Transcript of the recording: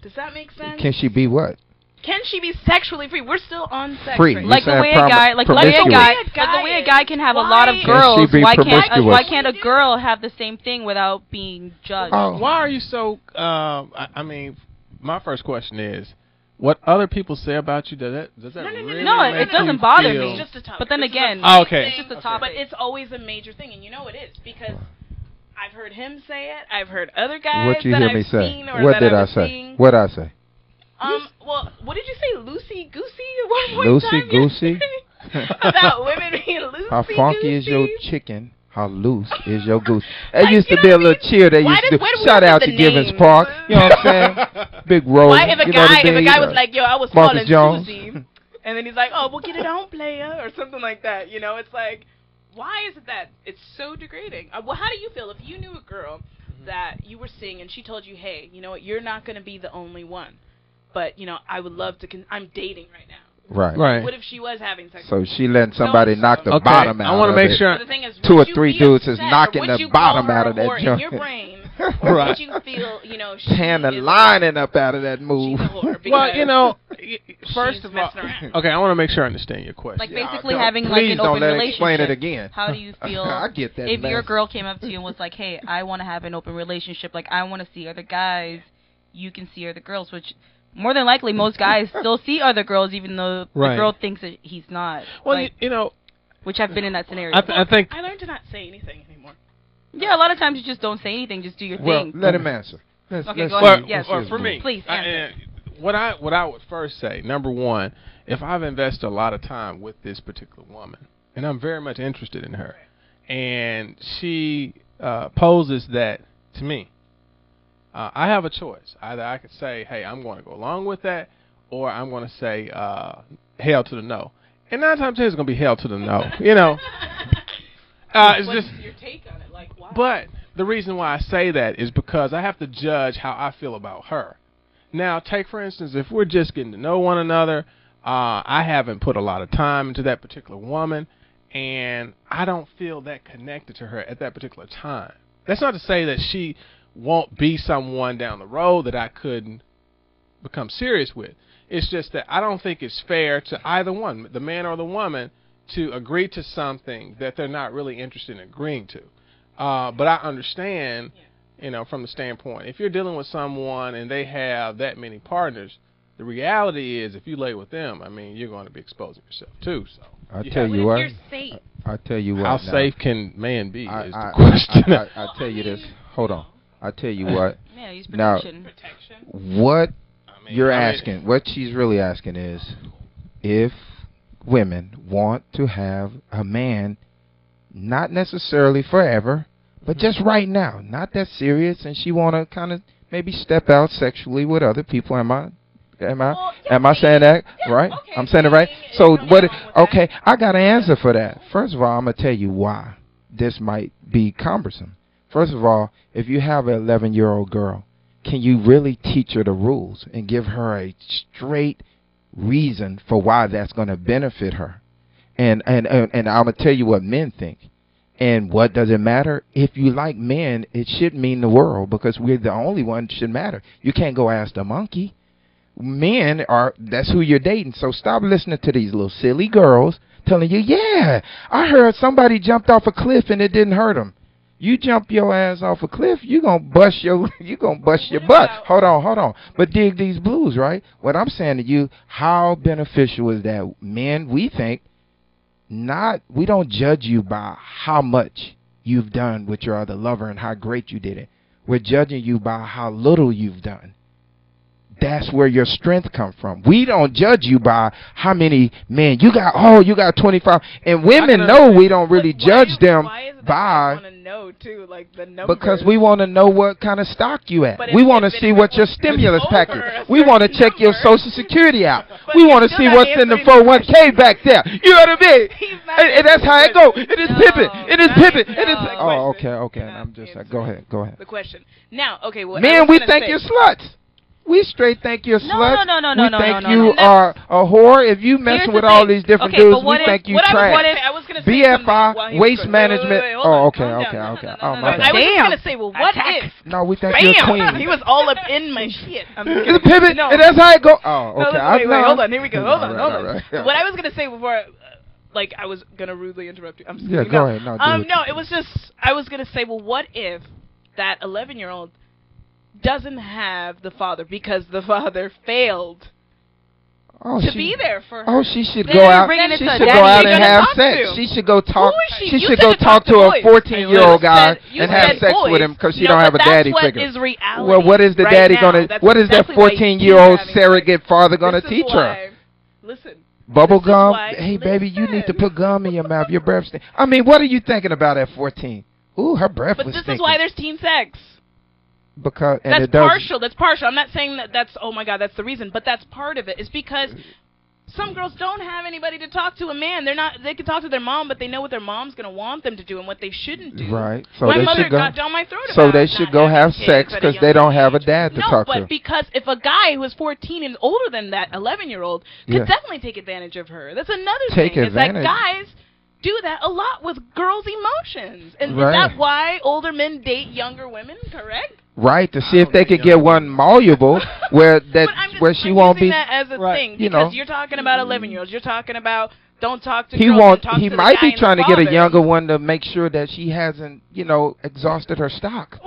Does that make sense? Can she be what? Can she be sexually free? We're still on sex. Free. Right? Like the way a guy can have a lot of girls. Why can't a girl have the same thing without being judged? Why are you so? I mean, my first question is, what other people say about you? Does that really? No, it doesn't bother me. It's just a topic. But then again, it's just a topic. But it's always a major thing, and you know it is because I've heard him say it. I've heard other guys what you that hear I've me say? seen or What that did I I was say? seeing. What I say? Well, what did you say? Loosey goosey at one point in time? Loosey goosey. About women being loosey. How funky is your chicken? How loose is your goose? It used to be a little cheer they used to do. Shout out to Givens Park. You know what I'm saying? Big road. Why if a guy was like, yo, I was Marcus falling Jones. Susie, and then he's like, oh, well, get it on, player, or something like that. You know, it's like, why is it that it's so degrading? Well, how do you feel if you knew a girl that you were seeing and she told you, hey, you know what, you're not going to be the only one, but, you know, I would love to, I'm dating right now. Right. What if she was having sex? So she letting somebody knock the bottom out. I want to make sure. The thing is, 2 or 3 dudes is knocking the bottom out of that joint. In your brain, right. Would you feel, you know, she tearing the lining up out of that move. Well, you know, first of all, okay, I want to make sure I understand your question. Like basically having like an open relationship. Explain it again. How do you feel I get that if your girl came up to you and was like, hey, I want to have an open relationship, like I want to see other guys, you can see other girls, which more than likely most guys still see other girls even though the girl thinks that he's not. Well, like, you know, which have been in that scenario. I think I learned to not say anything anymore. Yeah, a lot of times you just don't say anything, just do your thing. Let him answer. Okay, go ahead. Yes, for me, please answer. What I would first say, number one, if I've invested a lot of time with this particular woman, and I'm very much interested in her, and she poses that to me, I have a choice. Either I could say, hey, I'm going to go along with that, or I'm going to say hell to the no. And 9 times 10 it's going to be hell to the no. You know, it's What's just your take on it? Like, why? But the reason why I say that is because I have to judge how I feel about her. Now, take for instance, if we're just getting to know one another, I haven't put a lot of time into that particular woman, and I don't feel that connected to her at that particular time. That's not to say that she won't be someone down the road that I couldn't become serious with. It's just that I don't think it's fair to either one, the man or the woman, to agree to something that they're not really interested in agreeing to. But I understand, you know, from the standpoint, if you're dealing with someone and they have that many partners, the reality is if you lay with them, I mean, you're going to be exposing yourself too. So I tell you what. You're safe. I tell you what. How now, safe can man be is the question. I tell you this. Hold on. I tell you what. Yeah, use now, protection. what you're asking, what she's really asking is, if women want to have a man, not necessarily forever, but just right now, not that serious, and she want to kind of maybe step out sexually with other people. Am I saying that right? Okay. I'm saying it right. So what? Okay, I got an answer for that. First of all, I'm gonna tell you why this might be cumbersome. First of all, if you have an 11-year-old girl, can you really teach her the rules and give her a straight reason for why that's going to benefit her? And I'm gonna tell you what men think. And what does it matter? If you like men, it should mean the world because we're the only one that should matter. You can't go ask the monkey. Men that's who you're dating. So stop listening to these little silly girls telling you, yeah, I heard somebody jumped off a cliff and it didn't hurt them. You jump your ass off a cliff, you gonna bust your butt. Hold on. But dig these blues, right? What I'm saying to you, how beneficial is that? Men, we think we don't judge you by how much you've done with your other lover and how great you did it. We're judging you by how little you've done. That's where your strength comes from. We don't judge you by how many men you got. Oh, you got 25. And women know we don't really judge them by. Know too, like the numbers. Because we want to know what kind of stock you at. We want to see what your stimulus package. We want to check your Social Security out. We want to see what's in the 401k back there. You know what I mean? And that's how it go. It is pimping. It is pimping. It is. Oh, okay. I'm just. Go ahead. The question now. Okay. Well, men, we think you're sluts. We straight think you're a slut. No. We think you are a whore. If you messing with all these different dudes, we think you trash. I was gonna say BFI, waste management. Oh, okay. Oh, my bad. I was just gonna say, well, what if? No, we think you're a queen. He was all up in my shit. It's a pivot, and that's how it go. Oh, okay. Wait, hold on. Here we go. Hold on. Right. What I was gonna say before, like, I was gonna rudely interrupt you. I'm just kidding. Go ahead. No, it was just I was gonna say, well, what if that 11-year-old doesn't have the father because the father failed to be there for her? Oh, she should go out. She should go out and have sex. She should go talk. She should go talk to a 14-year-old guy and have sex with him because she don't have a daddy figure. That's what is reality. Well, what is the daddy gonna? What is that 14-year-old surrogate father gonna teach her? Listen. Bubble gum. Hey, baby, you need to put gum in your mouth. Your breath stink. I mean, what are you thinking about at 14? Ooh, her breath was stinking. But this is why there's teen sex. Because that's partial. That's partial. I'm not saying that's oh my god, that's the reason, but that's part of it. It's because some girls don't have anybody to talk to a man. They can talk to their mom, but they know what their mom's gonna want them to do and what they shouldn't do. Right. So my mother got down my throat about so they should go have sex because they don't have a dad to talk to. No, but because if a guy who is 14 and older than that 11-year-old could definitely take advantage of her. That's another thing. Is that guys do that a lot with girls' emotions. And is that why older men date younger women, correct? Right, to see if they could get one malleable where she won't be. That as a thing because you're talking about 11-year-olds. You're talking about don't talk to he girls. Won't. Talk to he the might guy be trying to get a father. younger one to make sure that she hasn't, exhausted her stock.